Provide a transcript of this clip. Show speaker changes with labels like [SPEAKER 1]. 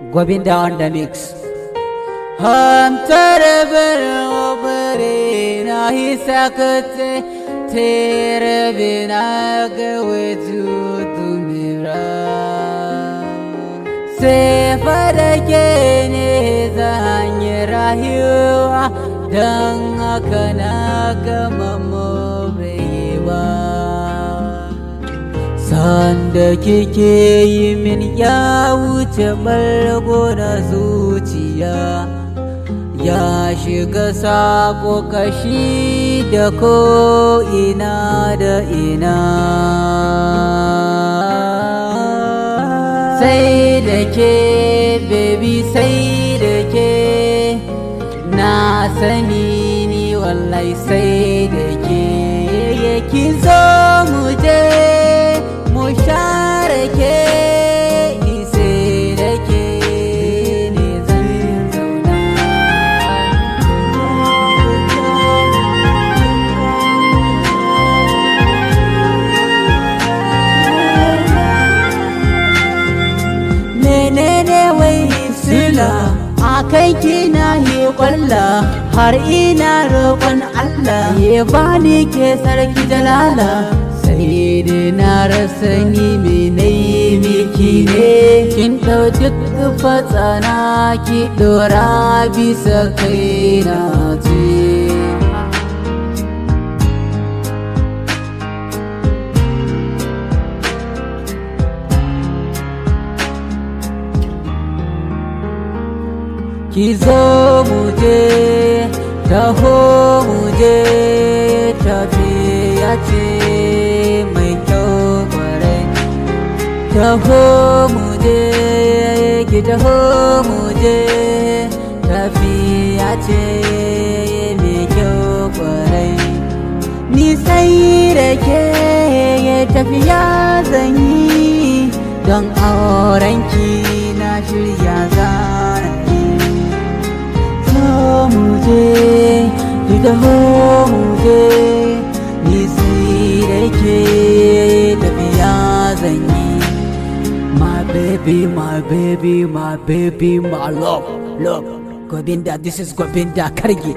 [SPEAKER 1] Govinda on the mix. हम तेरे बिना बरे नहीं सकते, तेरे बिना कोई तू मेरा sifar ke ne zan yi rayuwa don haka na gama morewa. Sanda kike yi min ya wuce ɓargo na zuciya, ya shiga sako kashi da ko ina da ina. Sai da ke baby, sai da ke na sani ni wallahi, sai da ke ki zo mu je mu share ke, ni sai da ke ne zan zauna. Menene wai sila akai kina yi kwalla, har ina roƙon Allah ya bani ke sarki jalala. Sai dai na rasa ni me nayi miki ne, kin ɗau duk fatsana ki ɗora bisa kaina ce. Ki zo mu je, taho mu je, tafiya ce mai kyau kwarai. Taho mu je, ki taho mu je, tafiya ce mai kyau kwarai. Ni sai da ke tafiya zan yi, don aurenki na shirya zan yi. Muje, ki taho muje, ni sai da ke tafiya zan yi. My baby, my baby, my baby, my love, love. Govinda, this is Govinda Kargi.